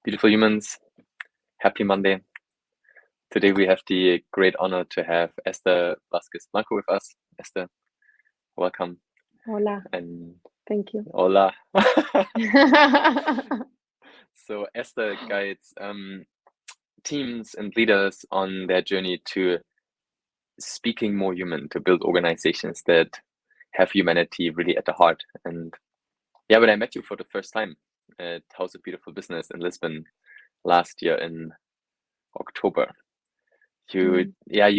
Beautiful humans, happy Monday. Today we have the great honor to have Esther Blázquez Blanco with us. Esther, welcome. Hola, And thank you. hola. So Esther guides teams and leaders on their journey to speaking more human, to build organizations that have humanity really at the heart. And yeah, when I met you for the first time at House of Beautiful Business in Lisbon last year in October, you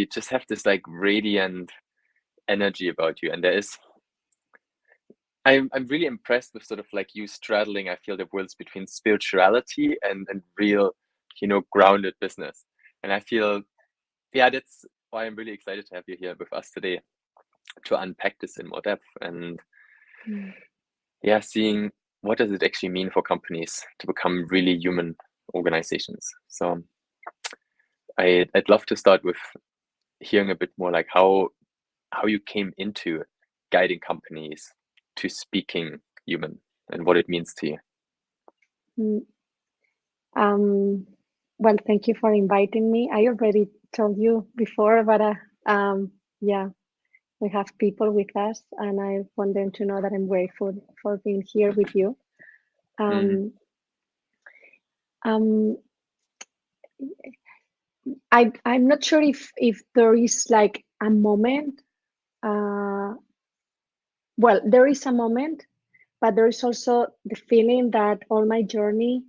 just have this like radiant energy about you, and I'm really impressed with sort of like you straddling, I feel, the worlds between spirituality and real, grounded business. And I feel, yeah, that's why I'm really excited to have you here with us today to unpack this in more depth and yeah, seeing what does it actually mean for companies to become really human organizations. So I'd love to start with hearing a bit more like how you came into guiding companies to speaking human and what it means to you. Well, thank you for inviting me. I already told you before, but yeah, we have people with us, and I want them to know that I'm grateful for being here with you. Um, um, I'm not sure if there is like a moment. Well, there is a moment, but there is also the feeling that all my journey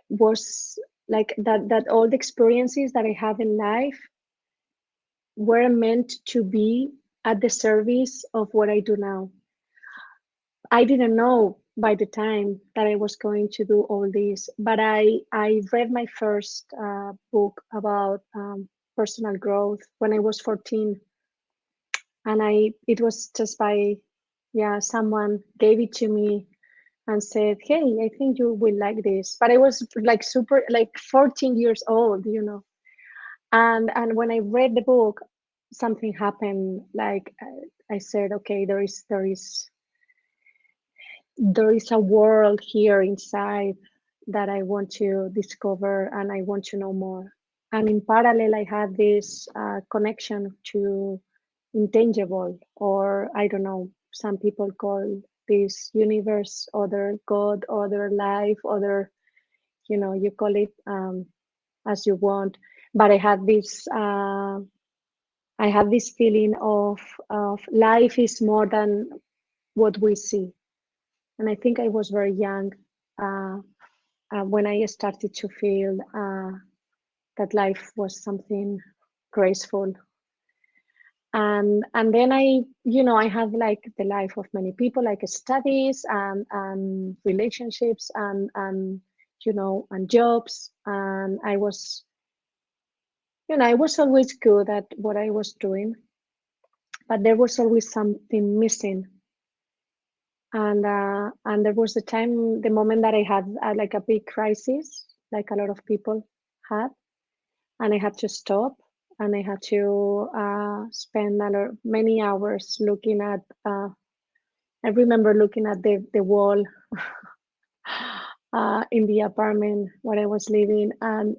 was like that all the experiences that I have in life were meant to be at the service of what I do now. I didn't know by the time that I was going to do all this, but I read my first book about personal growth when I was 14, and it was just by someone gave it to me and said, "Hey, I think you will like this." But I was like super like 14 years old, and when I read the book, something happened. Like I said, okay, there is a world here inside that I want to discover and I want to know more. And in parallel, I had this connection to intangible, or I don't know, some people call this universe, other God, other life, other, you call it as you want. But I had this feeling of life is more than what we see. And I think I was very young when I started to feel that life was something graceful. And then I had like the life of many people, like studies and relationships and jobs. And I was always good at what I was doing, but there was always something missing. And there was the moment that I had like a big crisis, like a lot of people had, and I had to stop, and I had to spend many hours looking at. I remember looking at the wall in the apartment where I was living, and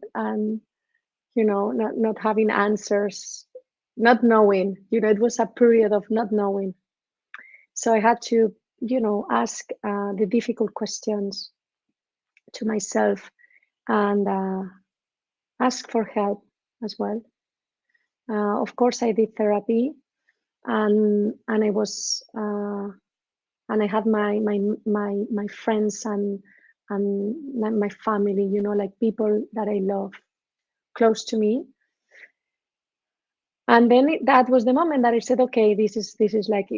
not having answers, not knowing. It was a period of not knowing. So I had to, ask the difficult questions to myself and ask for help as well. Of course, I did therapy, and I was and I had my friends and my family, like people that I love close to me. And then that was the moment that I said, okay, this is like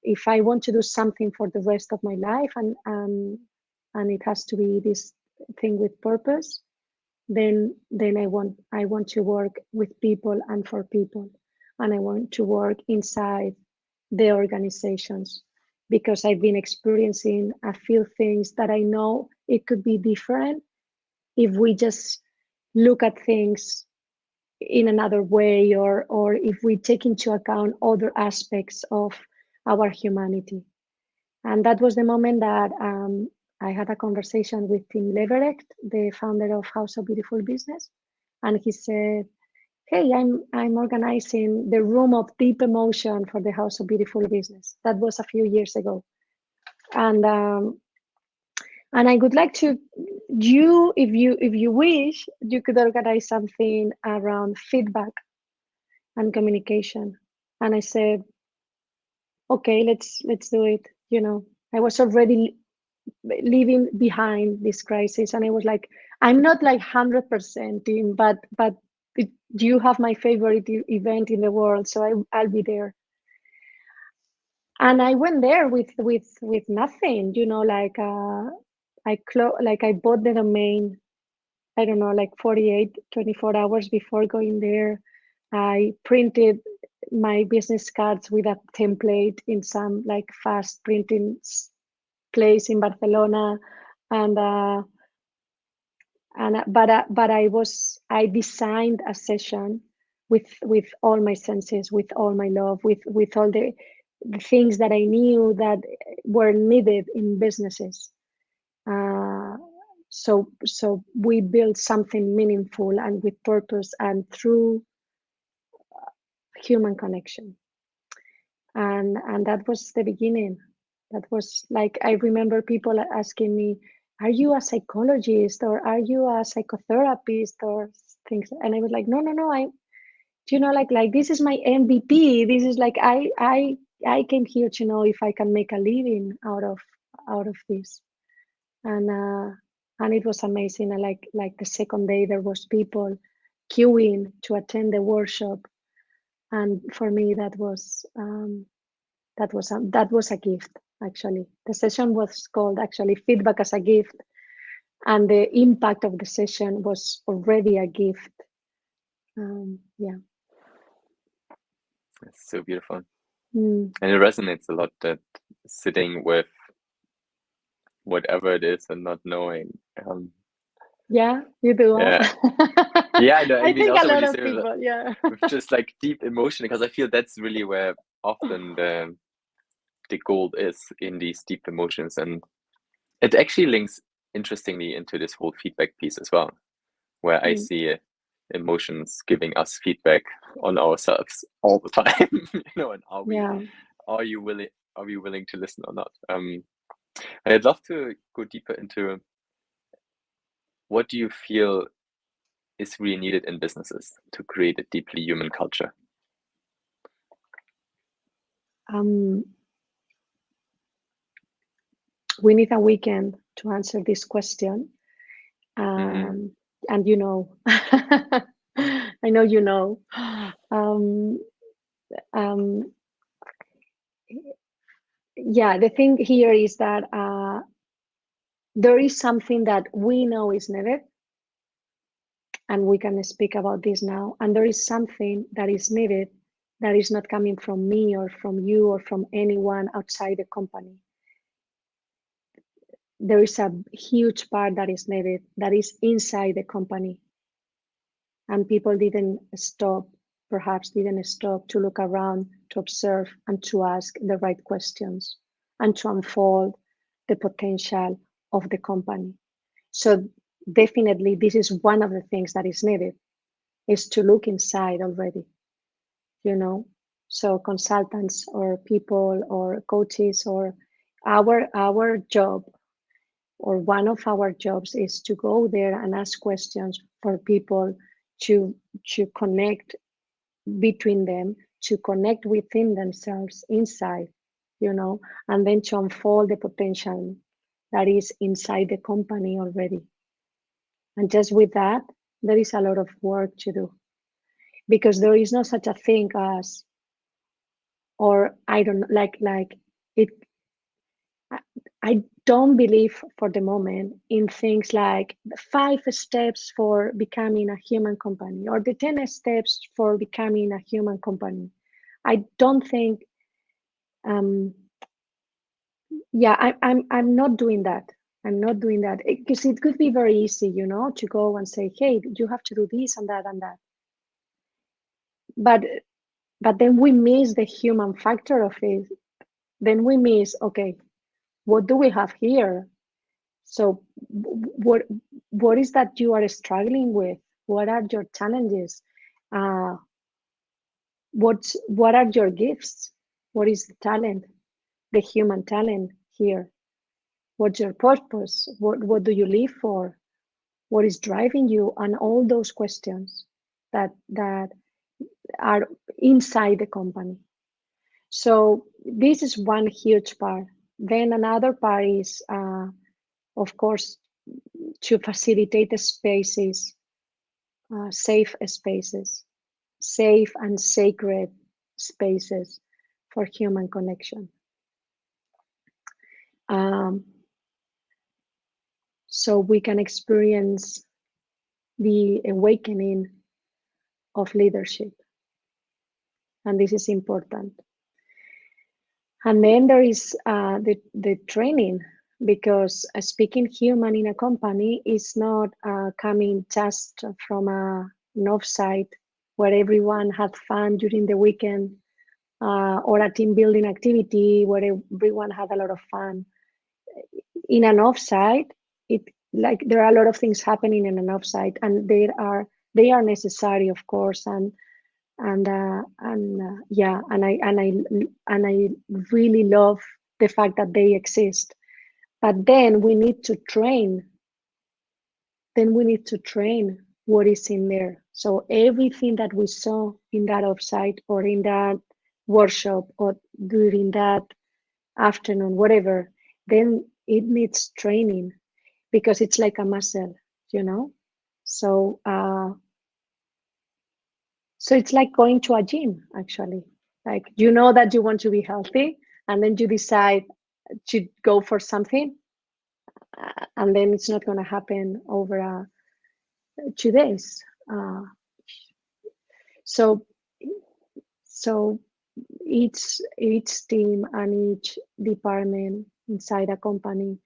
if I want to do something for the rest of my life, and it has to be this thing with purpose, then I want to work with people and for people, and I want to work inside the organizations, because I've been experiencing a few things that I know it could be different if we just look at things in another way, or if we take into account other aspects of our humanity. And that was the moment that I had a conversation with Tim Leverett, the founder of House of Beautiful Business, and he said, "Hey, I'm organizing the room of deep emotion for the House of Beautiful Business." That was a few years ago, and I would like to if you wish, you could organize something around feedback and communication. And I said, okay, let's do it. You know, I was already leaving behind this crisis, and I was like, I'm not like 100% in, but you have my favorite event in the world, so I'll be there. And I went there with nothing, you know, like I bought the domain, I don't know, like 24 hours before going there. I printed my business cards with a template in some like fast printing place in Barcelona, and but I designed a session with all my senses, with all my love, with all the things that I knew that were needed in businesses. So we built something meaningful and with purpose and through human connection. And that was the beginning. That was like, I remember people asking me, are you a psychologist or are you a psychotherapist or things? And I was like, no, you know, like this is my MVP. This is like, I came here to know if I can make a living out of this. And it was amazing. And like the second day, there was people queuing to attend the workshop, and for me that was a gift. Actually, the session was called actually feedback as a gift, and the impact of the session was already a gift. Yeah, It's so beautiful. mm. And it resonates a lot, that sitting with whatever it is and not knowing. Yeah, you do. Yeah, yeah. No, I I mean, think a also when lot you of say people. Yeah. with just like deep emotion, because I feel that's really where often the gold is, in these deep emotions, and it actually links interestingly into this whole feedback piece as well, where I see emotions giving us feedback on ourselves all the time. You know, and Yeah. are you willing to listen or not? And I'd love to go deeper into, what do you feel is really needed in businesses to create a deeply human culture? We need a weekend to answer this question. Mm-hmm. And you know, I know you know. Um, um, yeah, the thing here is that there is something that we know is needed, and we can speak about this now. And there is something that is needed that is not coming from me or from you or from anyone outside the company. There is a huge part that is needed that is inside the company. And people perhaps didn't stop to look around, to observe, and to ask the right questions, and to unfold the potential of the company. So definitely this is one of the things that is needed, is to look inside already, you know. So consultants or people or coaches, or our job, or one of our jobs, is to go there and ask questions for people to connect between them, to connect within themselves inside, you know, and then to unfold the potential that is inside the company already. And just with that, there is a lot of work to do, because there is no such a thing as, or I don't like it. I don't believe for the moment in things like the 5 steps for becoming a human company or the 10 steps for becoming a human company. I don't think, I'm not doing that. I'm not doing that, because it could be very easy, you know, to go and say, hey, you have to do this and that and that. But then we miss the human factor of it. Then we miss, okay, what do we have here? So what is that you are struggling with? What are your challenges? What are your gifts? What is the talent, the human talent here? What's your purpose? What do you live for? What is driving you? And all those questions that are inside the company. So this is one huge part. Then another part is, of course, to facilitate the spaces, safe spaces, safe and sacred spaces for human connection. So we can experience the awakening of leadership. And this is important. And then there is the training, because speaking human in a company is not coming just from an offsite where everyone had fun during the weekend, or a team building activity where everyone had a lot of fun. In an offsite, there are a lot of things happening in an offsite, and they are necessary, of course, and I really love the fact that they exist. But then we need to train. Then we need to train what is in there. So everything that we saw in that offsite or in that workshop or during that afternoon, whatever, then it needs training, because it's like a muscle, you know? So so it's like going to a gym, actually. Like, you know that you want to be healthy, and then you decide to go for something, and then it's not going to happen over 2 days. So each team and each department inside a company,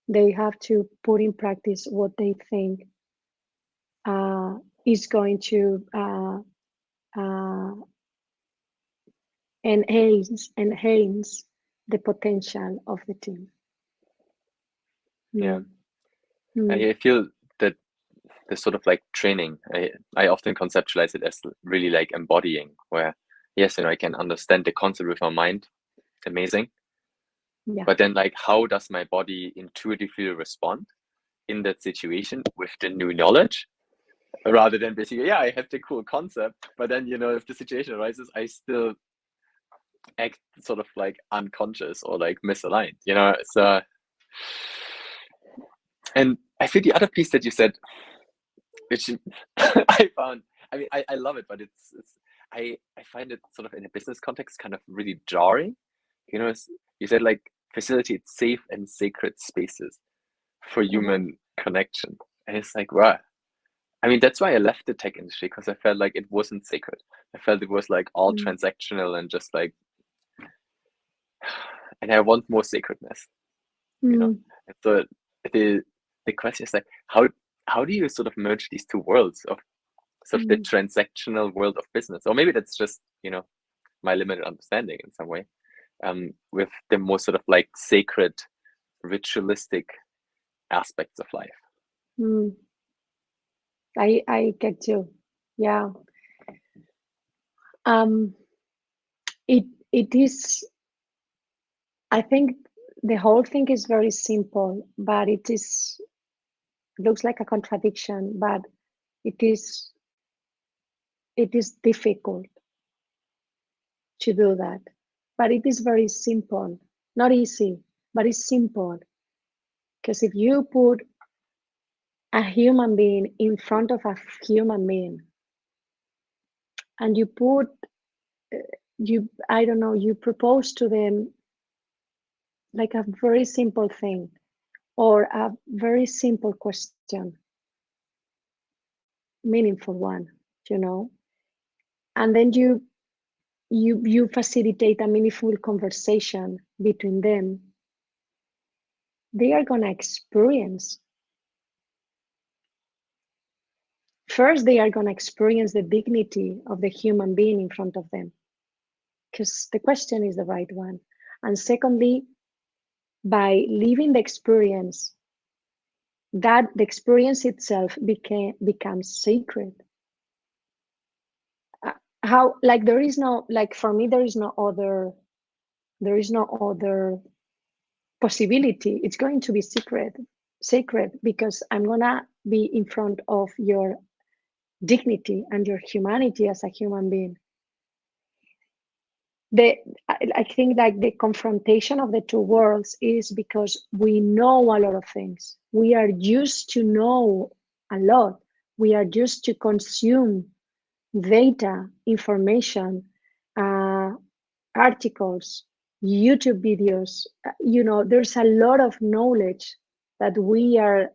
they have to put in practice what they think is going to enhance the potential of the team. Yeah. I feel that this sort of like training, I often conceptualize it as really like embodying, where yes, I can understand the concept with my mind. It's amazing. Yeah. But then, like, how does my body intuitively respond in that situation with the new knowledge, rather than basically, yeah, I have the cool concept, but then, if the situation arises, I still act sort of like unconscious or like misaligned, So, and I feel the other piece that you said, which I found, I mean, I love it, but I find it sort of in a business context kind of really jarring. You said like facilitate safe and sacred spaces for human connection. And it's like, wow. I mean, that's why I left the tech industry, because I felt like it wasn't sacred. I felt it was like all transactional and just like, and I want more sacredness, And so the question is like, how do you sort of merge these two worlds of sort of the transactional world of business? Or maybe that's just, my limited understanding in some way, with the more sort of like sacred, ritualistic aspects of life. I get you. Yeah. It is, I think the whole thing is very simple, but it looks like a contradiction, but it is difficult to do that. But it is very simple, not easy, but it's simple. Because if you put a human being in front of a human being, and you put, you propose to them like a very simple thing or a very simple question, meaningful one, and then you facilitate a meaningful conversation between them. They are going to experience, first, they are going to experience the dignity of the human being in front of them, because the question is the right one. And secondly, by living the experience that the experience itself becomes sacred. How, like, there is no, like, for me there is no other possibility. It's going to be sacred, because I'm gonna be in front of your dignity and your humanity as a human being. I think, like, the confrontation of the two worlds is because we know a lot of things. We are used to know a lot. We are used to consume data, information, articles, YouTube videos. There's a lot of knowledge that we are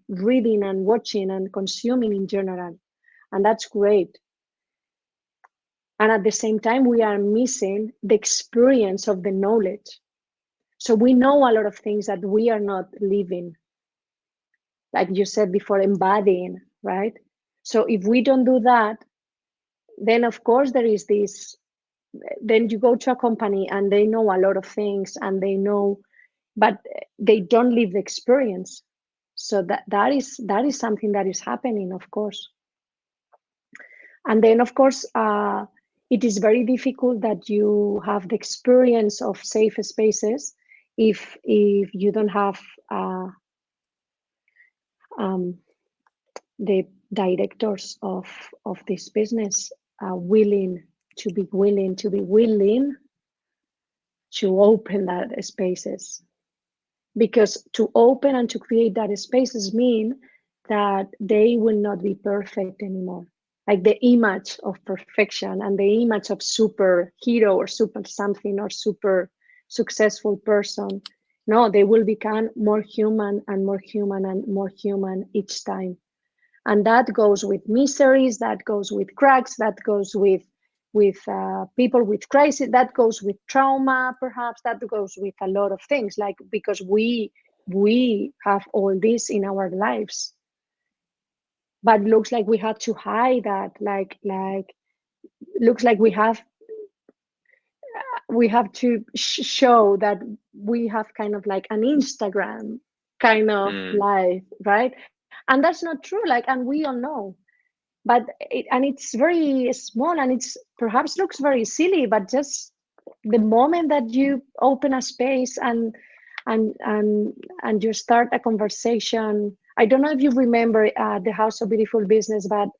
reading and watching and consuming in general, and that's great. And at the same time, we are missing the experience of the knowledge. So we know a lot of things that we are not living, like you said before, embodying, right? So if we don't do that, then of course there is this, then you go to a company and they know a lot of things and they know, but they don't live the experience. So that is something that is happening, of course. And then, of course, it is very difficult that you have the experience of safe spaces if you don't have the directors of this business willing to open that spaces. Because to open and to create that spaces mean that they will not be perfect anymore. Like the image of perfection and the image of superhero or super something or super successful person. No, they will become more human and more human and more human each time. And that goes with miseries, that goes with cracks, that goes with people with crisis, that goes with trauma, perhaps, that goes with a lot of things, like, because we have all this in our lives, but looks like we have to hide that, like looks like we have to show that we have kind of like an Instagram kind of life, right? And that's not true, like, and we all know. But it's very small, and it's perhaps looks very silly, but just the moment that you open a space and you start a conversation. I don't know if you remember the House of Beautiful Business, but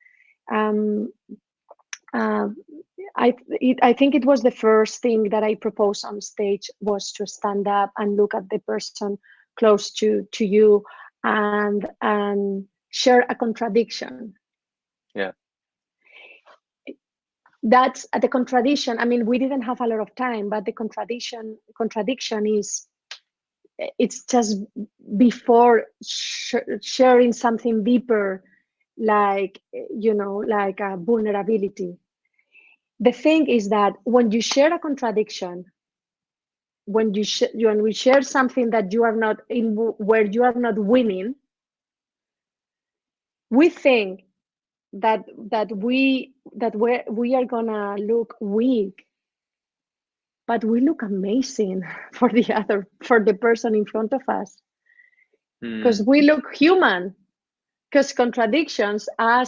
I think it was the first thing that I proposed on stage, was to stand up and look at the person close to you and share a contradiction. Yeah. That's the contradiction. I mean, we didn't have a lot of time, but the contradiction is, it's just before sharing something deeper, like, like a vulnerability. The thing is that when you share a contradiction, when we share something that you are not in, where you are not winning, we think that we are gonna look weak, but we look amazing for the person in front of us, because we look human, because contradictions are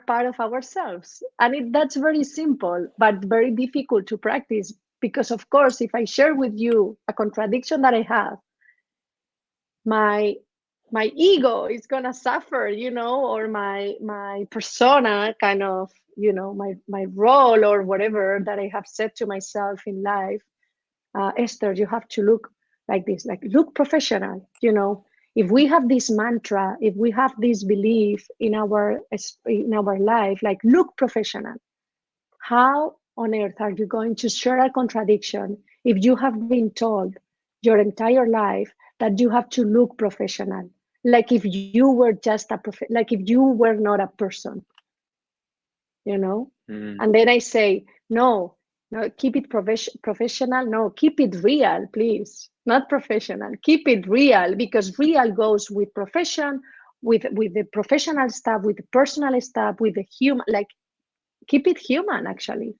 part of ourselves, and that's very simple but very difficult to practice, because of course, if I share with you a contradiction that I have, my ego is gonna suffer, or my persona, kind of, my role or whatever that I have said to myself in life. Esther, you have to look like this, like, look professional. If we have this mantra, if we have this belief in our life, like, look professional, how on earth are you going to share a contradiction if you have been told your entire life that you have to look professional, like if you were just like if you were not a person, And then I say, no, keep it professional. No, keep it real, please. Not professional. Keep it real, because real goes with profession, with the professional stuff, with the personal stuff, with the human. Like, keep it human, actually,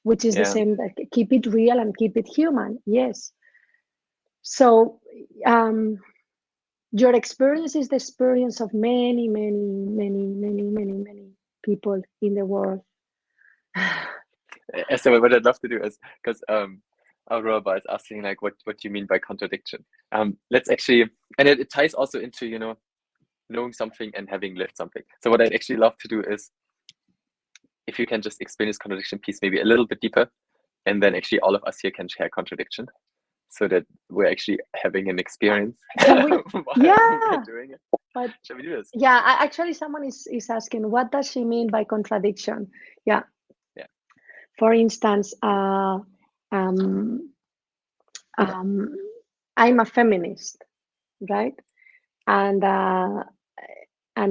which is the same. Like, keep it real and keep it human. Yes. So, Your experience is the experience of many, many, many, many, many, many people in the world. So what I'd love to do is, because Aurora is asking like what you mean by contradiction. Let's actually, and it ties also into, you know, knowing something and having lived something. So what I'd actually love to do is, if you can just explain this contradiction piece maybe a little bit deeper, and then actually all of us here can share contradiction, so that we're actually having an experience. Can we? while Yeah. we're doing it. But Shall we do this? yeah, actually, someone is asking, what does she mean by contradiction? Yeah. Yeah. For instance, I'm a feminist, right? And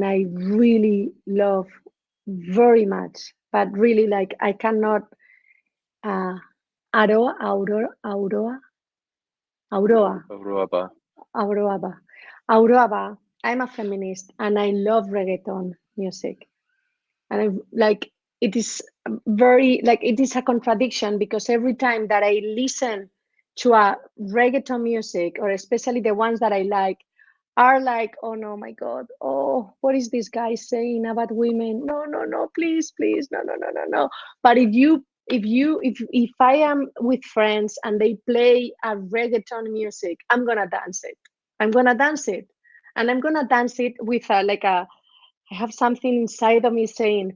I really love very much, but really like I cannot. Aurora. I'm a feminist and I love reggaeton music. And I like it is very like it is a contradiction because every time that I listen to a reggaeton music, or especially the ones that I like, are like, oh no, my God, oh, what is this guy saying about women? No, no, no, please, please, no, no, no, no, no. But if I am with friends and they play a reggaeton music, I'm gonna dance it. I'm gonna dance it, and I'm gonna dance it with I have something inside of me saying,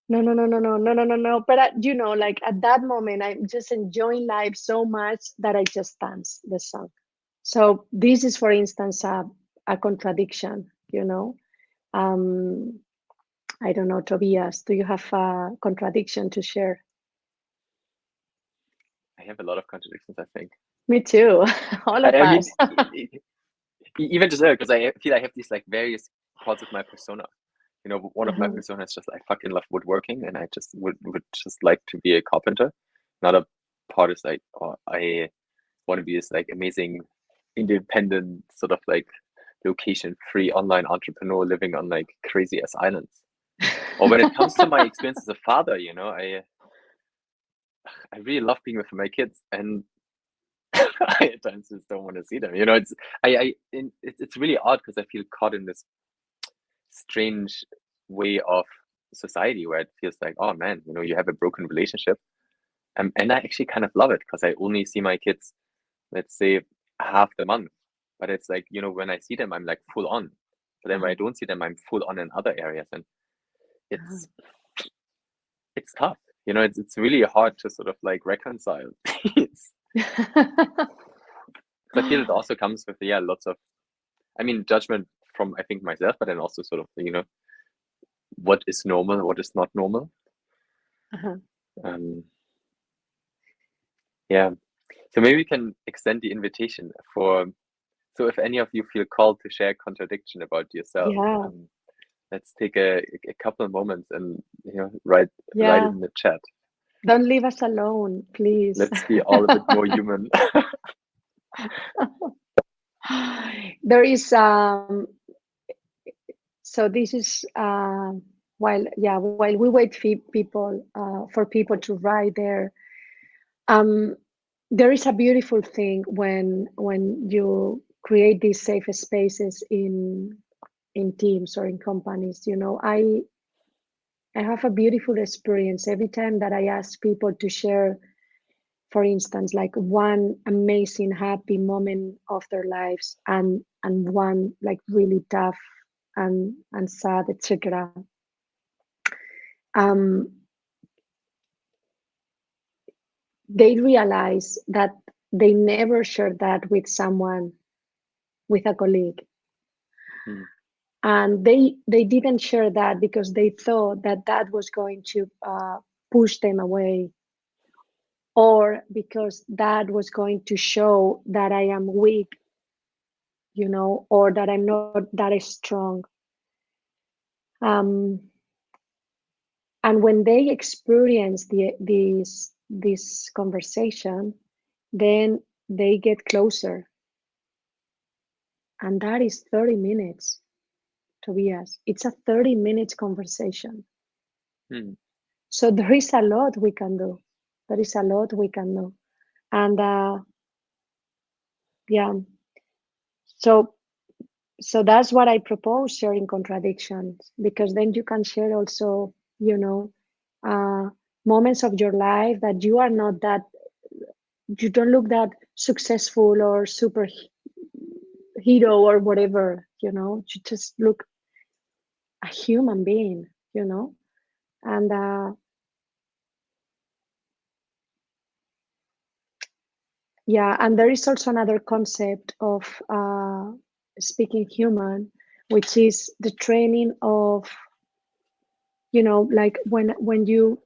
no, no, no, no, no, no, no, no, no. But you know, like at that moment, I'm just enjoying life so much that I just dance the song. So this is, for instance, a contradiction. You know, I don't know, Tobias, do you have a contradiction to share? I have a lot of contradictions, I think. Me too. All of I mean, us. even just because I feel I have these like various parts of my persona. You know, one of my personas is just I fucking love woodworking, and I just would just like to be a carpenter. Another part is like, oh, I want to be this like amazing, independent sort of like location-free online entrepreneur living on like crazy ass islands. Or when it comes to my experience as a father, you know, I really love being with my kids, and I at times just don't want to see them. You know, it's really odd because I feel caught in this strange way of society where it feels like, oh man, you know, you have a broken relationship. And I actually kind of love it because I only see my kids, let's say, half the month. But it's like, you know, when I see them, I'm like full on. But then when I don't see them, I'm full on in other areas. And it's tough. You know, it's really hard to sort of like reconcile these. I feel it also comes with, yeah, lots of, I mean, judgment from, I think, myself, but then also sort of, you know, what is normal, what is not normal. Yeah. So maybe we can extend the invitation for, so if any of you feel called to share contradiction about yourself, Yeah. let's take a couple of moments and, you know, write it in the chat. Don't leave us alone, please. Let's be all a bit more human. There is so this is while we wait for people to write there, there is a beautiful thing when you create these safe spaces in teams or in companies. You know, I have a beautiful experience every time that I ask people to share, for instance, like one amazing happy moment of their lives and one like really tough and sad, etc. They realize that they never shared that with someone, with a colleague. And they didn't share that because they thought that was going to push them away, or because that was going to show that I am weak, you know, or that I'm not that strong. And when they experience this conversation, then they get closer. And that is 30 minutes, Tobias. It's a 30 minutes conversation. So there is a lot we can do. There is a lot we can do. And yeah, so So that's what I propose, sharing contradictions, because then you can share also, you know, uh, moments of your life that you are not that, you don't look that successful or super hero or whatever, you know, you just look a human being, you know. And yeah, and there is also another concept of speaking human, which is the training of, you know, like when you,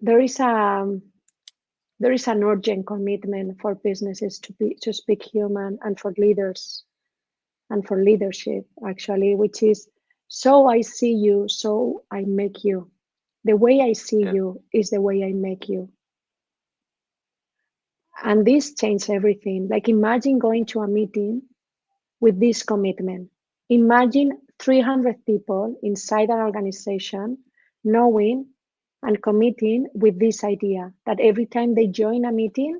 there is a, there is an urgent commitment for businesses to speak human, and for leaders and for leadership actually, which is, so I see you, so I make you. The way I see Yeah. you is the way I make you. And this changed everything. Like imagine going to a meeting with this commitment. Imagine 300 people inside an organization knowing and committing with this idea that every time they join a meeting,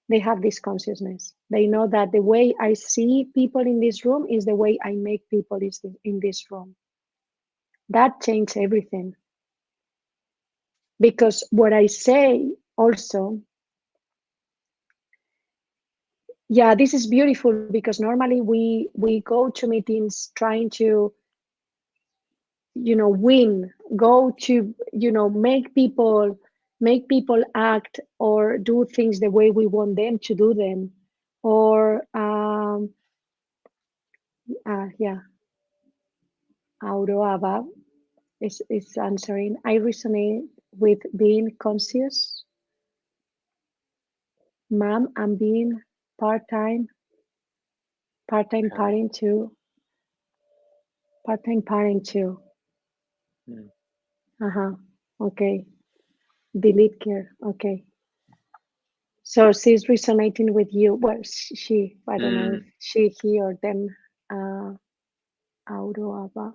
they have this consciousness. They know that the way I see people in this room is the way I make people in this room. That changed everything. Because what I say also, yeah, this is beautiful, because normally we go to meetings trying to, you know, win, go to, you know, make people act or do things the way we want them to do them, or yeah, Auroa is answering. I resonate with being conscious mom and being part-time part-time Yeah. parent too. Part-time parent too. Mm. Uh-huh. Okay. Delete care. Okay. So she's resonating with you. Well, she, I don't know if Mm. she, he, or them. Uh, Auroa.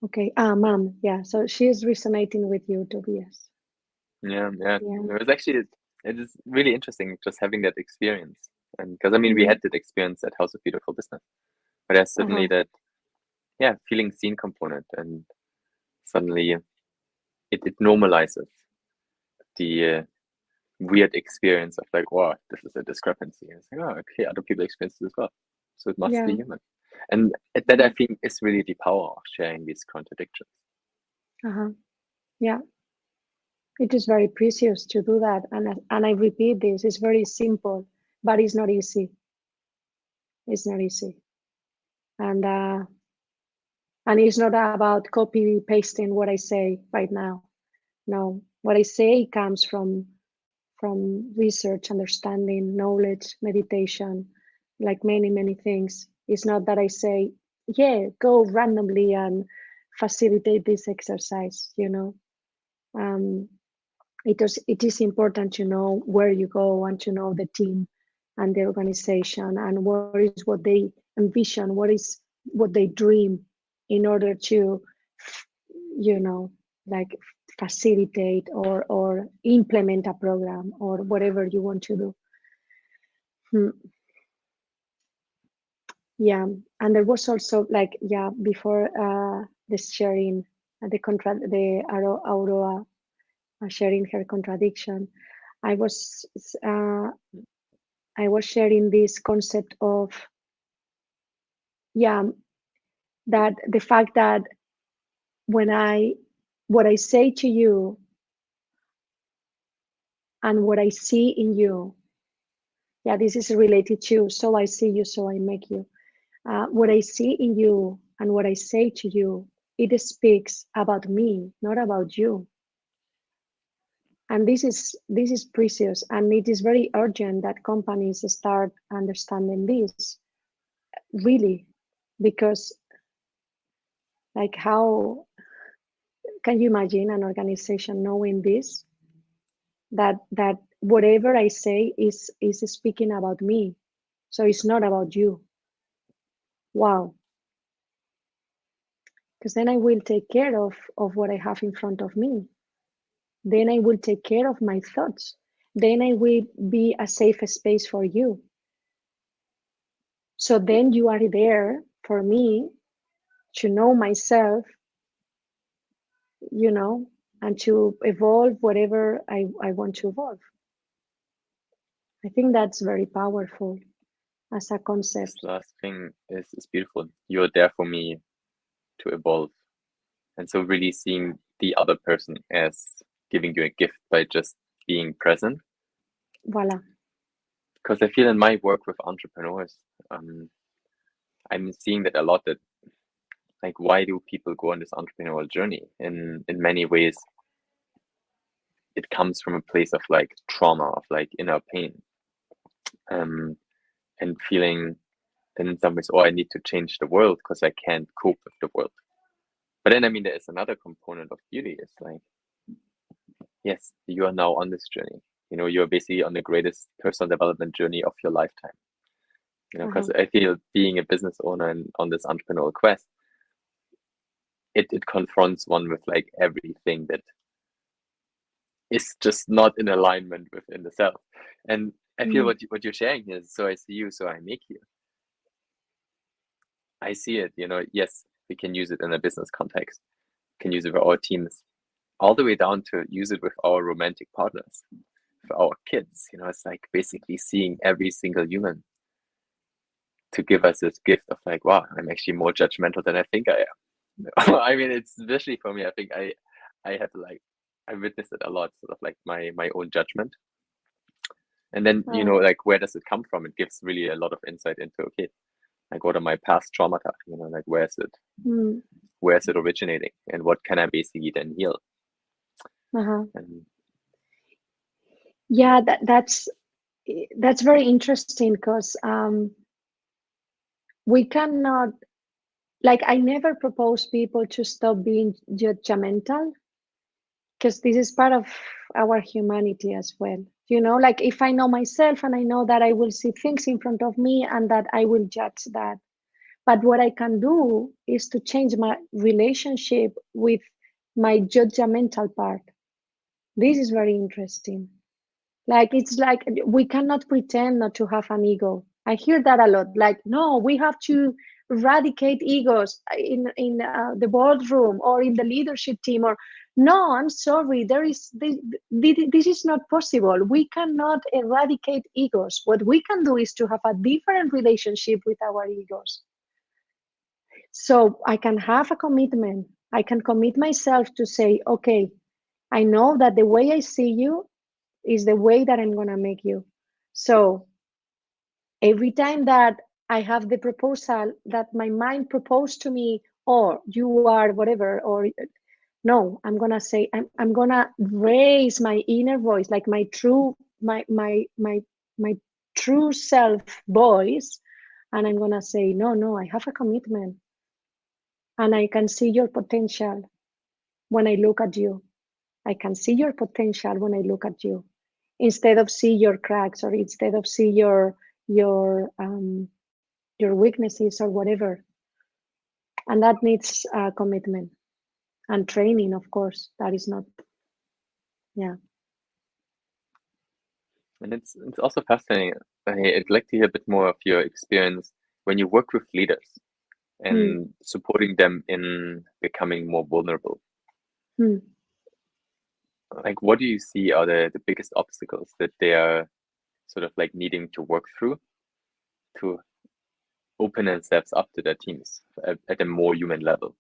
Okay. Ah, mom. Yeah. So she is resonating with you, Tobias. Yeah, yeah. Yeah. It was actually, it is really interesting just having that experience. And because I mean, we Mm. had that experience at House of Beautiful Business, but there's Uh-huh. certainly that, yeah, feeling seen component, and suddenly it normalizes the weird experience of like, wow, this is a discrepancy. And it's like, oh, okay, other people experience it as well, so it must be Yeah. human. And that I think is really the power of sharing these contradictions. Uh-huh. Yeah. It is very precious to do that. And I repeat this, it's very simple, but it's not easy. It's not easy. And it's not about copy pasting what I say right now. No, what I say comes from research, understanding, knowledge, meditation, like many things. It's not that I say, yeah, go randomly and facilitate this exercise, you know. Um, it is important to know where you go and to know the team and the organization and what is what they envision, what they dream, in order to, you know, like facilitate or implement a program or whatever you want to do. Hmm. Yeah, and there was also like, yeah, before the sharing, Aurora sharing her contradiction, I was uh, I was sharing this concept of, yeah, that the fact that when what I say to you and what I see in you, yeah, this is related to, so I see you, so I make you. What I see in you and what I say to you, it speaks about me, not about you. And this is precious, and it is very urgent that companies start understanding this, really, because like, how can you imagine an organization knowing this, that whatever I say is speaking about me, so it's not about you. Wow. Because then I will take care of what I have in front of me. Then I will take care of my thoughts. Then I will be a safe space for you. So then you are there for me to know myself, and to evolve whatever I want to evolve. I think that's very powerful as a concept. This last thing is beautiful. You're there for me to evolve. And so really seeing the other person as giving you a gift by just being present. Voila. Because I feel in my work with entrepreneurs, I'm seeing that a lot, that like, why do people go on this entrepreneurial journey? In many ways, it comes from a place of like trauma, of like inner pain, and feeling then in some ways, oh, I need to change the world because I can't cope with the world. But then, I mean, there is another component of beauty. It's like, yes, you are now on this journey. You're basically on the greatest personal development journey of your lifetime. Because I feel being a business owner and on this entrepreneurial quest, it confronts one with like everything that is just not in alignment within the self. And I feel what you're sharing here is, so I see you, so I make you. I see it, yes, we can use it in a business context, can use it with our teams, all the way down to use it with our romantic partners, for our kids. It's like basically seeing every single human to give us this gift of like, wow, I'm actually more judgmental than I think I am. I mean, it's especially for me, I think I had to like, I witnessed it a lot, sort of like my own judgment. And then, like, where does it come from? It gives really a lot of insight into, okay, like, what are my past traumata? Like, where's it originating? And what can I basically then heal? And yeah, that's very interesting, because we cannot, like, I never propose people to stop being judgmental, because this is part of our humanity as well. Like, if I know myself and I know that I will see things in front of me and that I will judge that. But what I can do is to change my relationship with my judgmental part. This is very interesting. Like, it's like we cannot pretend not to have an ego. I hear that a lot. Like, no, we have to eradicate egos in the boardroom or in the leadership team. Or no, I'm sorry, this is not possible. We cannot eradicate egos. What we can do is to have a different relationship with our egos. So I can have a commitment. I can commit myself to say, okay, I know that the way I see you is the way that I'm going to make you. So every time that I have the proposal that my mind proposed to me, or you are whatever, or no, I'm going to say, I'm going to raise my inner voice, like my true self voice. And I'm going to say, no, I have a commitment. And I can see your potential when I look at you. I can see your potential when I look at you, instead of see your cracks, or instead of see your weaknesses or whatever. And that needs commitment and training, of course. That is not, yeah. And it's also fascinating. I'd like to hear a bit more of your experience when you work with leaders and supporting them in becoming more vulnerable. Like, what do you see are the biggest obstacles that they are sort of like needing to work through to open themselves up to their teams at a more human level?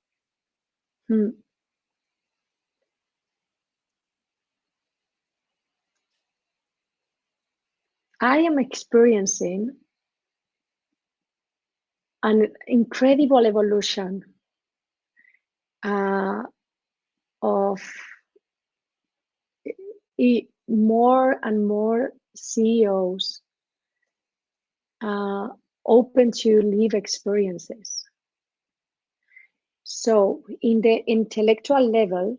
I am experiencing an incredible evolution of more and more CEOs open to live experiences. So in the intellectual level,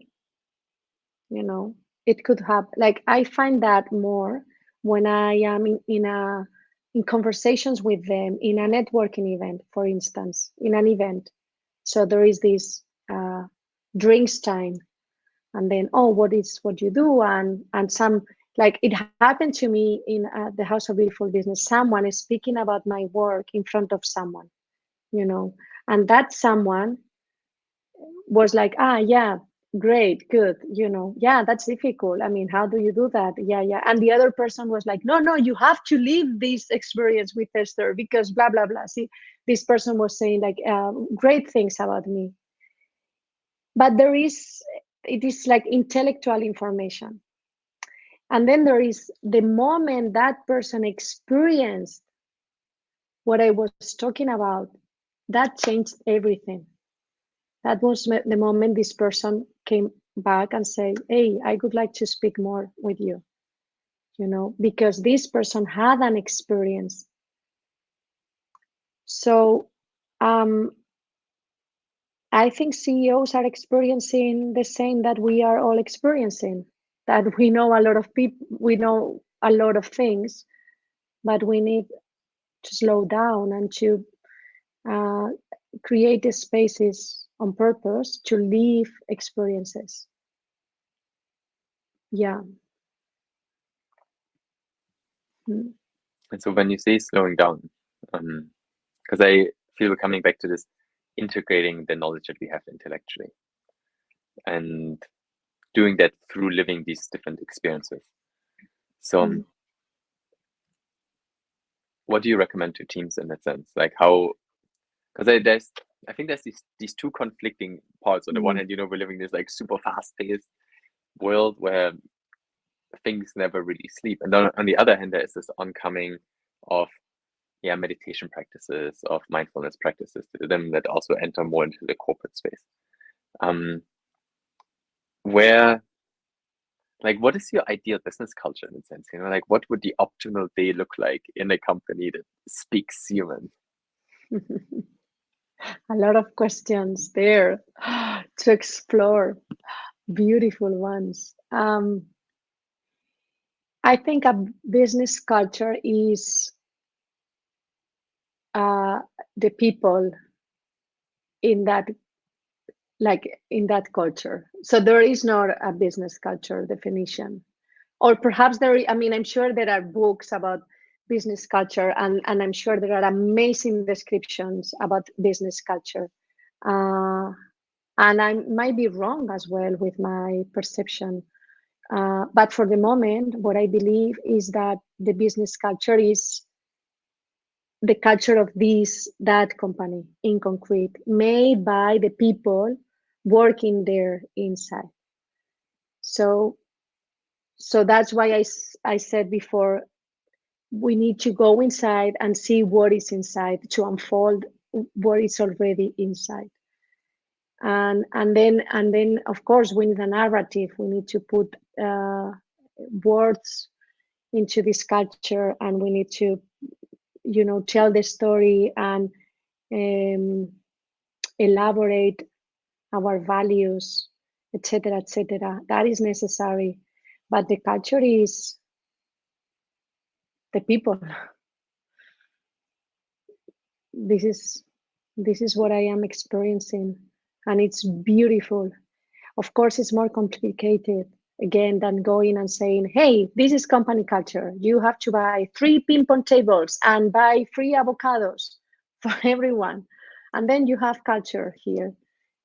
it could have, like, I find that more when I am in conversations with them in a networking event, for instance, in an event. So there is this drinks time, and then, what you do, and some Like it happened to me in the House of Beautiful Business. Someone is speaking about my work in front of someone, you know, and that someone was like, yeah, great, good, you know, yeah, that's difficult. I mean, how do you do that? Yeah, yeah. And the other person was like, no, you have to live this experience with Esther because blah, blah, blah. See, this person was saying like great things about me. But it is like intellectual information. And then there is the moment that person experienced what I was talking about, that changed everything. That was the moment this person came back and said, hey, I would like to speak more with you, you know, because this person had an experience. So I think CEOs are experiencing the same that we are all experiencing, that we know a lot of people, we know a lot of things, but we need to slow down and to create the spaces on purpose to live experiences. Yeah. Mm. And so when you say slowing down, because I feel we're coming back to this integrating the knowledge that we have intellectually and doing that through living these different experiences. So what do you recommend to teams in that sense? Like how, because I think there's these two conflicting parts. On the one hand, you know, we're living this like super fast-paced world where things never really sleep. And then on the other hand, there is this oncoming of meditation practices, of mindfulness practices to them that also enter more into the corporate space. Where, like, what is your ideal business culture in a sense? You know, like, what would the optimal day look like in a company that speaks human? A lot of questions there to explore, beautiful ones. I think a business culture is the people in that, like in that culture. So there is not a business culture definition, or perhaps I mean, I'm sure there are books about business culture, and I'm sure there are amazing descriptions about business culture. And I might be wrong as well with my perception. But for the moment, what I believe is that the business culture is the culture of that company in concrete, made by the people working there inside. So that's why I said before, we need to go inside and see what is inside, to unfold what is already inside. And then of course we need a narrative. We need to put words into this culture, and we need to, you know, tell the story and elaborate our values, etc., etc. That is necessary, but the culture is the people. This is what I am experiencing, and it's beautiful. Of course, it's more complicated again than going and saying, hey, this is company culture. You have to buy 3 ping pong tables and buy free avocados for everyone, and then you have culture here.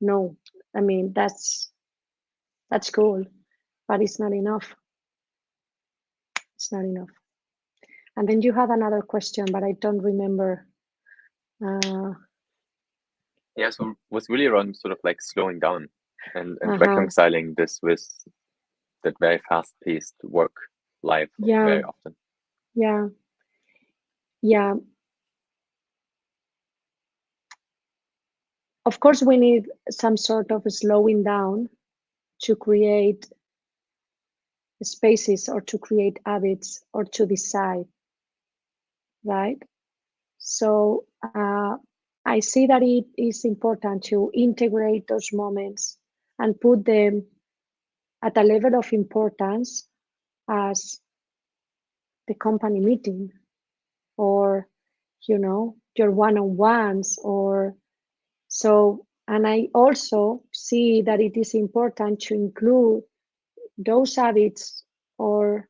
No, I mean, that's cool, but it's not enough. It's not enough. And then you had another question, but I don't remember. Yeah, so it was really around sort of like slowing down and reconciling this with that very fast-paced work life very often. Yeah. Of course, we need some sort of slowing down to create spaces, or to create habits, or to decide, right? So I see that it is important to integrate those moments and put them at a level of importance as the company meeting, or, you know, your one-on-ones, or so. And I also see that it is important to include those habits or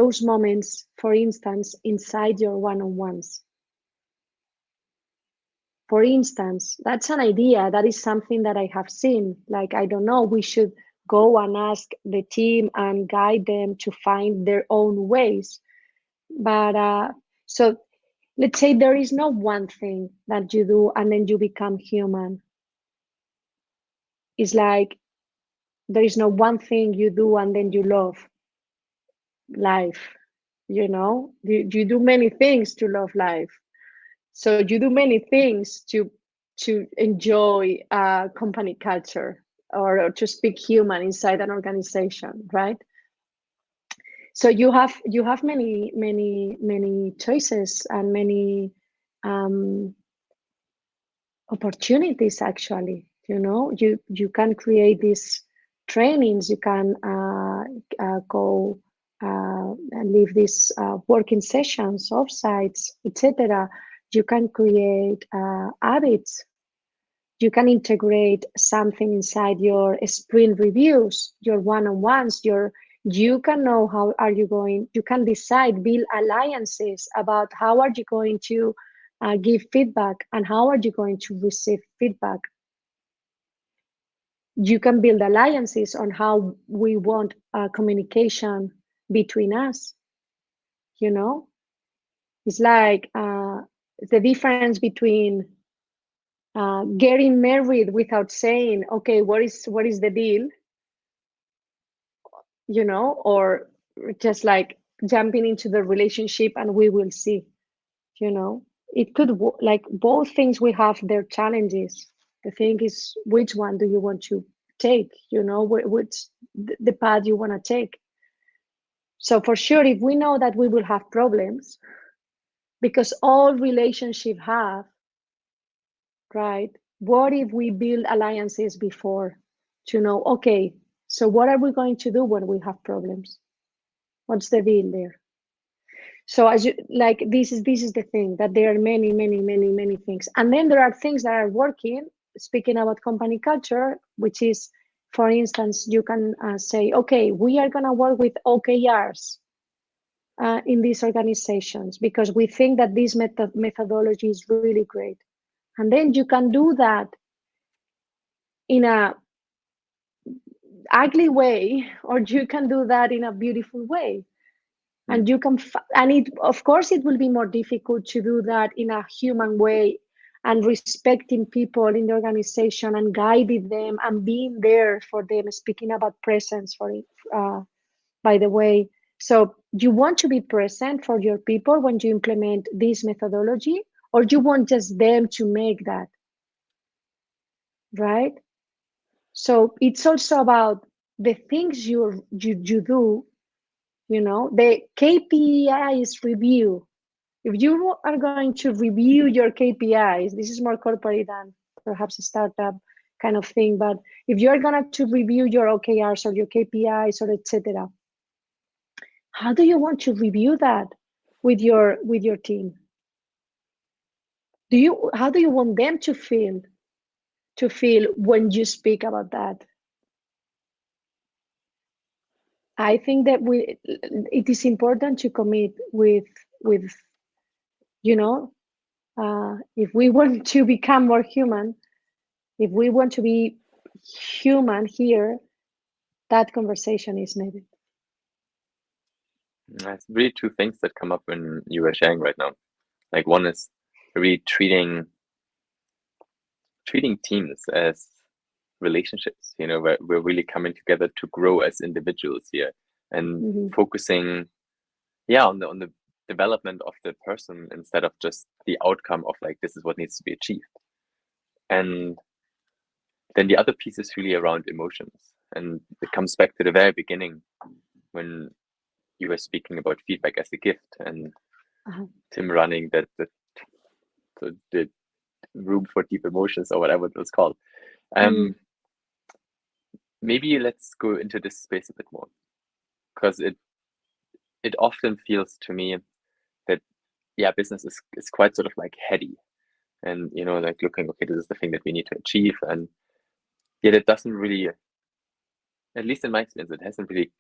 those moments, for instance, inside your one-on-ones. For instance, that's an idea. That is something that I have seen. Like, I don't know, we should go and ask the team and guide them to find their own ways. But so let's say there is no one thing that you do and then you become human. It's like there is no one thing you do and then you love life. You know, you do many things to love life. So you do many things to enjoy company culture or to speak human inside an organization, right? So you have many choices and many opportunities. Actually, you know, you can create these trainings. You can go and leave these working sessions, offsites, etc. You can create habits. You can integrate something inside your sprint reviews, your one-on-ones, you can know how are you going, you can decide, build alliances about how are you going to give feedback and how are you going to receive feedback. You can build alliances on how we want communication between us. You know, it's like the difference between getting married without saying, okay, what is the deal, you know, or just like jumping into the relationship and we will see, you know. It could like both things will have their challenges. The thing is, which one do you want to take, you know, which the path you want to take. So for sure, if we know that we will have problems, because all relationships have, right? What if we build alliances before to know, okay, so what are we going to do when we have problems? What's the deal there? So as you like, this is the thing, that there are many things. And then there are things that are working, speaking about company culture, which is, for instance, you can say, okay, we are going to work with OKRs in these organizations because we think that this methodology is really great. And then you can do that in a ugly way, or you can do that in a beautiful way. And you can, and it, of course, it will be more difficult to do that in a human way and respecting people in the organization and guiding them and being there for them, speaking about presence for it, by the way. So you want to be present for your people when you implement this methodology, or you want just them to make that, right? So it's also about the things you do, you know, the KPIs review. If you are going to review your KPIs, this is more corporate than perhaps a startup kind of thing, but if you're going to review your OKRs or your KPIs or etc., how do you want to review that with your team? How do you want them to feel when you speak about that? I think that it is important to commit with you know, if we want to become more human, if we want to be human here, that conversation is needed. It's really two things that come up when you were sharing right now. Like one is really treating teams as relationships, you know, where we're really coming together to grow as individuals here and focusing, on the development of the person instead of just the outcome of like, this is what needs to be achieved. And then the other piece is really around emotions. And it comes back to the very beginning when you were speaking about feedback as a gift and Tim running the room for deep emotions or whatever it was called. Maybe let's go into this space a bit more, because it often feels to me that business is quite sort of like heady and, you know, like looking, okay, this is the thing that we need to achieve, and yet it doesn't really, at least in my experience, it hasn't really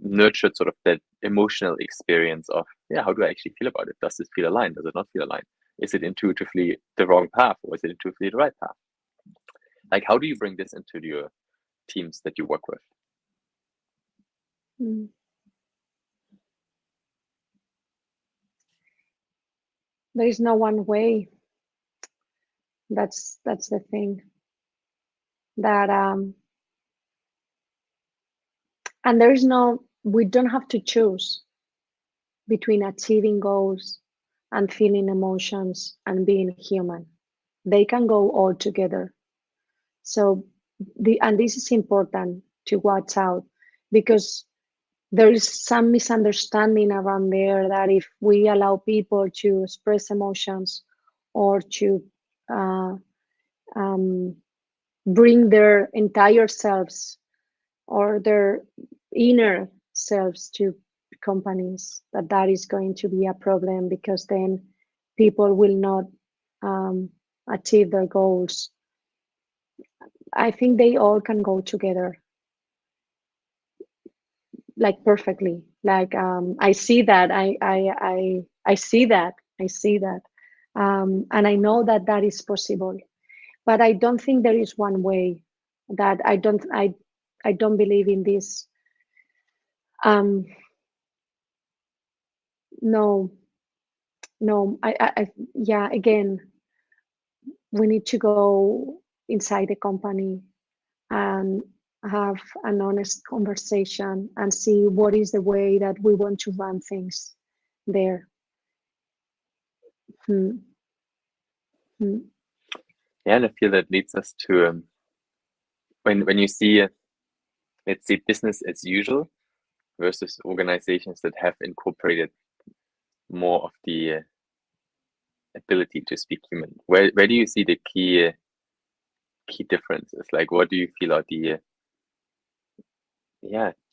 nurtured sort of that emotional experience of, yeah, how do I actually feel about it? Does this feel aligned? Does it not feel aligned? Is it intuitively the wrong path, or is it intuitively the right path? Like, how do you bring this into your teams that you work with? There is no one way. That's the thing. That and there is no, we don't have to choose between achieving goals and feeling emotions and being human. They can go all together. So and this is important to watch out, because there is some misunderstanding around there that if we allow people to express emotions or to bring their entire selves or their inner selves to companies, that is going to be a problem, because then people will not achieve their goals. I think they all can go together, like perfectly. Like I see that. I see that. I see that, and I know that that is possible. But I don't think there is one way. That I don't believe in this. No, no. Yeah. Again, we need to go inside the company and have an honest conversation and see what is the way that we want to run things there. Yeah, and I feel that leads us to when you see, let's say, business as usual versus organizations that have incorporated more of the ability to speak human. Where do you see the key differences? Like, what do you feel are the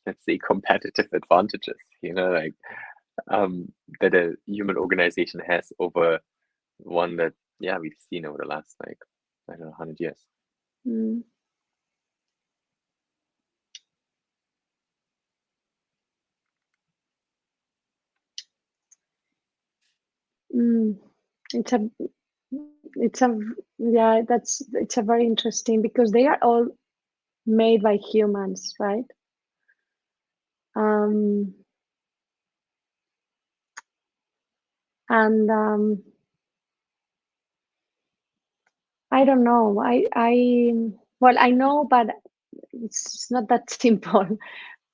let's say competitive advantages? Like that a human organization has over one that we've seen over the last, like, I don't know, 100 years. It's a very interesting, because they are all made by humans, right? And I don't know. Well, I know, but it's not that simple,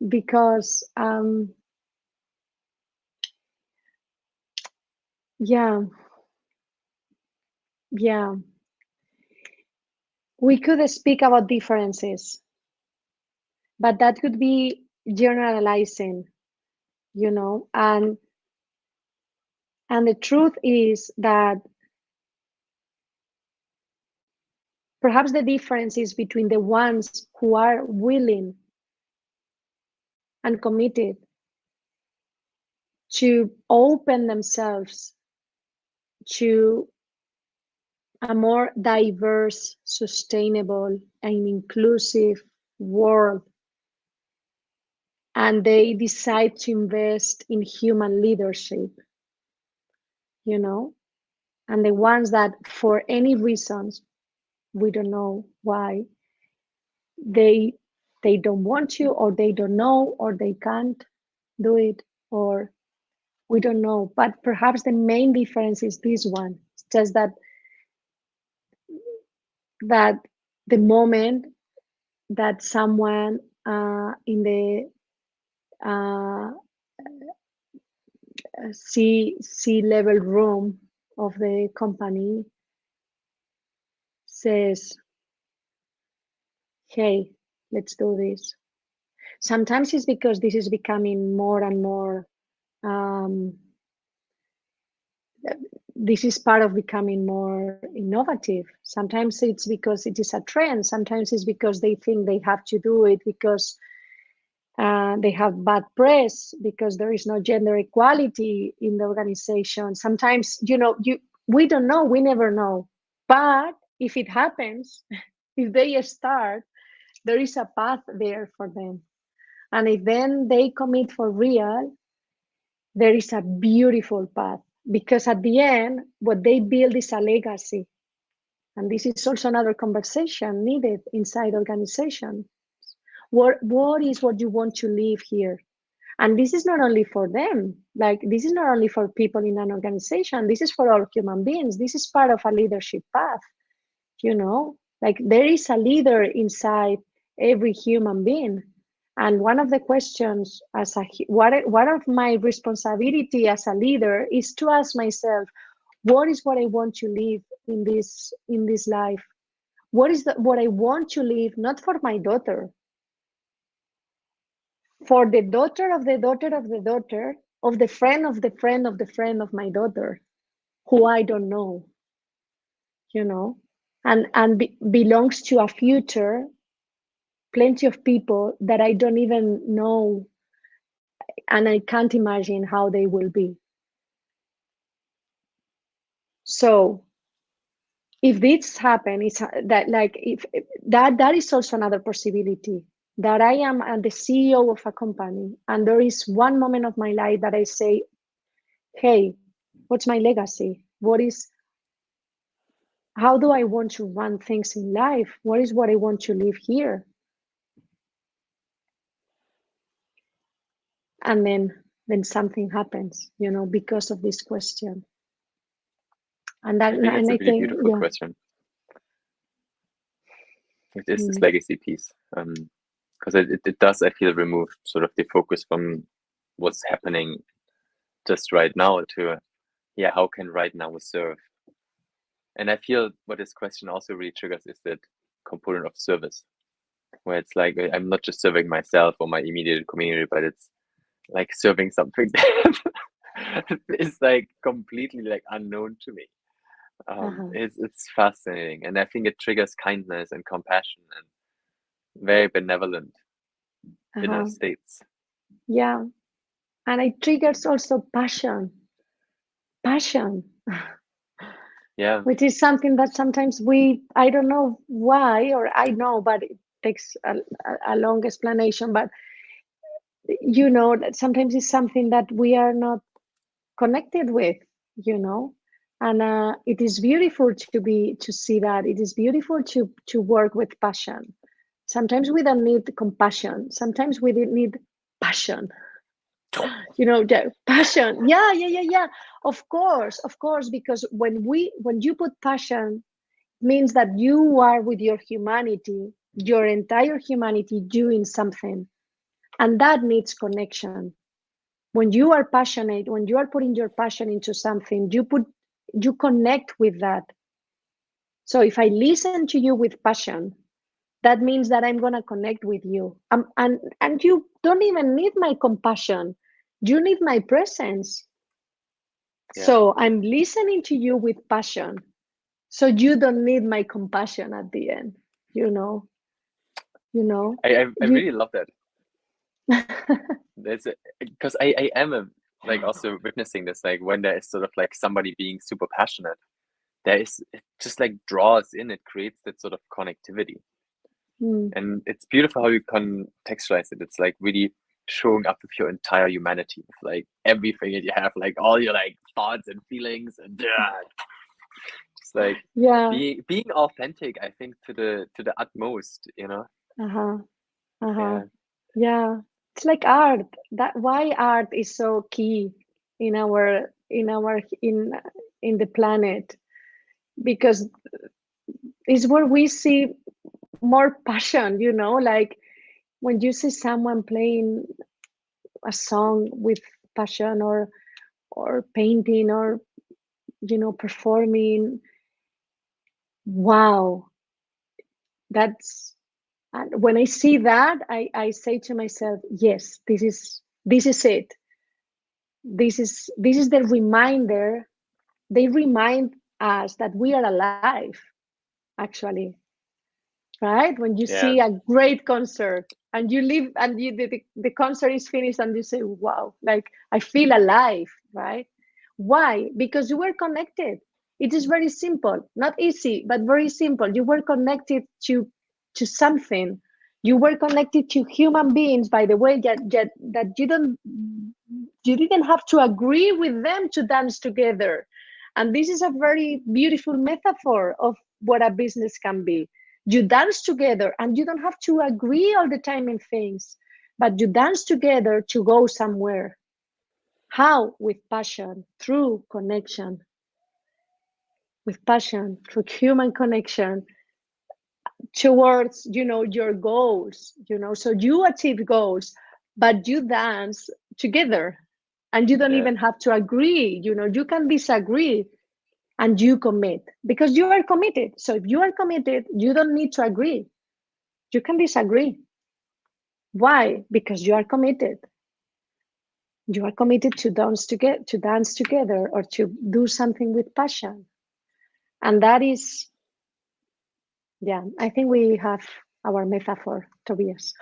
because yeah, we could speak about differences, but that could be generalizing, and the truth is that perhaps the difference is between the ones who are willing and committed to open themselves to a more diverse, sustainable, and inclusive world, and they decide to invest in human leadership, and the ones that, for any reasons, we don't know why, they don't want to, or they don't know, or they can't do it, or we don't know. But perhaps the main difference is this one. It's just that the moment that someone in the C-level room of the company says, hey, let's do this. Sometimes it's because this is becoming more and more, this is part of becoming more innovative. Sometimes it's because it is a trend. Sometimes it's because they think they have to do it because they have bad press, because there is no gender equality in the organization. Sometimes, we don't know, we never know. But if it happens, if they start, there is a path there for them. And if then they commit for real, there is a beautiful path, because at the end, what they build is a legacy. And this is also another conversation needed inside organization. What is what you want to leave here? And this is not only for them, like this is not only for people in an organization, this is for all human beings. This is part of a leadership path, you know, like there is a leader inside every human being. And one of the questions as a what of my responsibility as a leader is to ask myself, what is what I want to live in this life? What is what I want to live, not for my daughter, for the daughter of the daughter of the daughter of the friend of the friend of the friend of my daughter, who I don't know, you know, and belongs to a future, plenty of people that I don't even know, and I can't imagine how they will be. So if this happens, it's that like if that is also another possibility, that I am the CEO of a company and there is one moment of my life that I say, hey, what's my legacy? How do I want to run things in life? What is what I want to live here? And then something happens, you know, because of this question. And that, I think it's and a I really think, beautiful yeah. question. It is this legacy piece, because it does, I feel, remove sort of the focus from what's happening just right now to, yeah, how can right now serve? And I feel what this question also really triggers is that component of service, where it's like I'm not just serving myself or my immediate community, but it's like serving something that is like completely like unknown to me. It's fascinating, and I think it triggers kindness and compassion and very benevolent inner states. Yeah, and it triggers also passion. Yeah, Which is something that sometimes I don't know why, or I know, but it takes a long explanation. But you know that sometimes it's something that we are not connected with, you know. And it is beautiful to see that. It is beautiful to work with passion. Sometimes we don't need compassion. Sometimes we need passion. You know, the passion. Yeah. Of course, because when you put passion, means that you are with your humanity, your entire humanity doing something, and that needs connection. When you are passionate, when you are putting your passion into something, you connect with that. So if I listen to you with passion, that means that I'm going to connect with you, and you don't even need my compassion, you need my presence. yeah. So I'm listening to you with passion, so you don't need my compassion at the end, you know. I You really love that. There's because I am like also witnessing this, like when there is sort of like somebody being super passionate, there is, it just like draws in, it creates that sort of connectivity. And it's beautiful how you contextualize it. It's like really showing up with your entire humanity, with like everything that you have, like all your like thoughts and feelings, and just like yeah. being authentic, I think, to the utmost, you know. Yeah, Yeah, it's like art. That why art is so key in in the planet, because it's where we see more passion, you know, like when you see someone playing a song with passion, or painting, or you know, performing. Wow, that's, and when I see that, I say to myself, yes, this is it. This is the reminder. They remind us that we are alive, actually, right? When you yeah, see a great concert and you leave, and the concert is finished, and you say, wow, like I feel alive, right? Why? Because you were connected. It is very simple, not easy, but very simple. You were connected to something. You were connected to human beings, by the way, that you didn't have to agree with them to dance together. And this is a very beautiful metaphor of what a business can be. You dance together and you don't have to agree all the time in things, but you dance together to go somewhere. How? With passion, through connection. With passion, through human connection towards, your goals, so you achieve goals, but you dance together and you don't even have to agree, you can disagree and you commit because you are committed. So if you are committed, you don't need to agree. You can disagree. Why? Because you are committed. You are committed to dance together or to do something with passion. And that is, I think we have our metaphor, Tobias.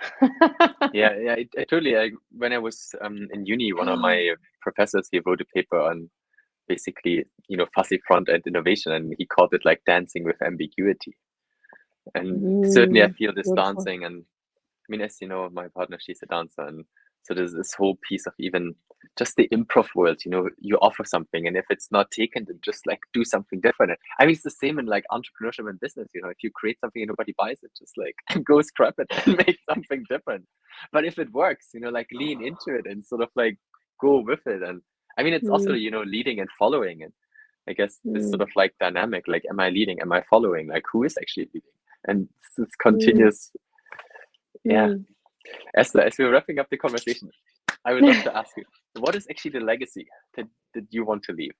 Yeah, I totally. When I was in uni, one of my professors, he wrote a paper on basically, fuzzy front-end innovation, and he called it like dancing with ambiguity. And certainly I feel this beautiful. dancing, and I mean, as you know, my partner, she's a dancer, and so there's this whole piece of even just the improv world, you offer something, and if it's not taken, then just like do something different. I mean, it's the same in like entrepreneurship and business, if you create something and nobody buys it, just like go scrap it and make something different. But if it works, like lean into it and sort of like go with it. And I mean, it's also, leading and following. And I guess this sort of like dynamic, like, am I leading? Am I following? Like, who is actually leading? And this continuous, Esther, as we're wrapping up the conversation, I would love to ask you, what is actually the legacy that you want to leave?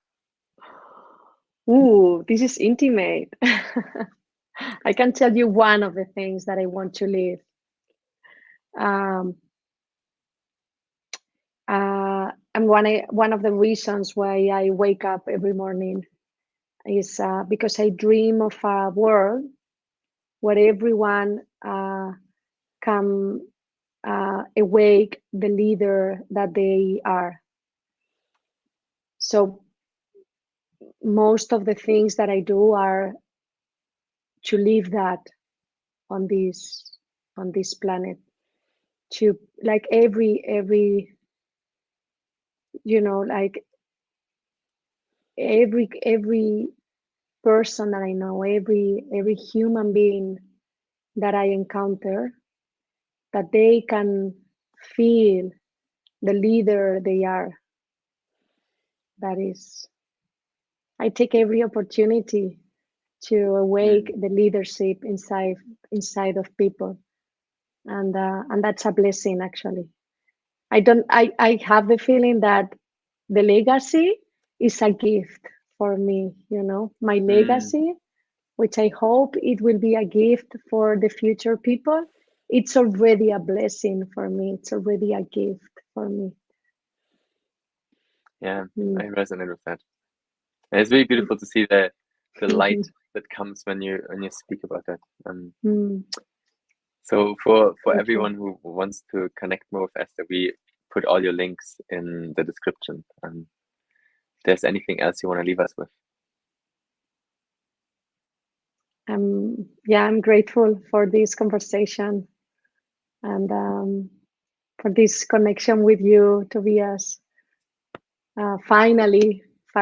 Ooh, this is intimate. I can tell you one of the things that I want to leave. And one of the reasons why I wake up every morning is because I dream of a world where everyone can awake the leader that they are. So most of the things that I do are to leave that on this planet, to like every like every person that I know, every human being that I encounter, that they can feel the leader they are. That is, I take every opportunity to awake the leadership inside of people, and that's a blessing. Actually, I have the feeling that the legacy is a gift for me. My legacy, which I hope it will be a gift for the future people. It's already a blessing for me. It's already a gift for me. Yeah, I resonate with that. And it's really beautiful to see the light that comes when you speak about that. So for everyone who wants to connect more with Esther, we put all your links in the description. If there's anything else you want to leave us with? I'm grateful for this conversation and for this connection with you, Tobias. Finally, we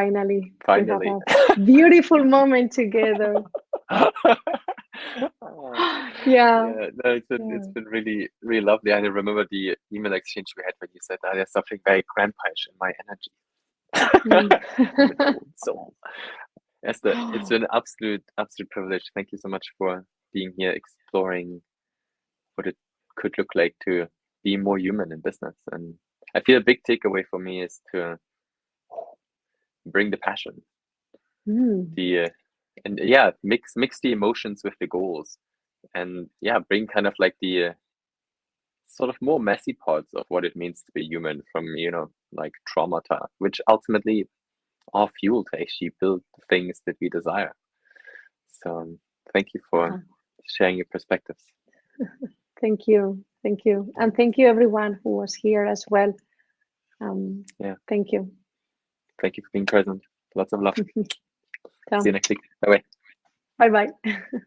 have a beautiful moment together. It's been really, really lovely. I remember the email exchange we had when you said, there's something very grandpa-ish in my energy. So, Esther, it's been an absolute privilege. Thank you so much for being here, exploring what it could look like to be more human in business. And I feel a big takeaway for me is to bring the passion, mix the emotions with the goals, and bring kind of like the sort of more messy parts of what it means to be human from, like traumata, which ultimately are fuel to actually build the things that we desire. So thank you for sharing your perspectives. Thank you. And thank you everyone who was here as well. Thank you. Thank you for being present. Lots of love. See you next week. Bye-bye. Bye-bye.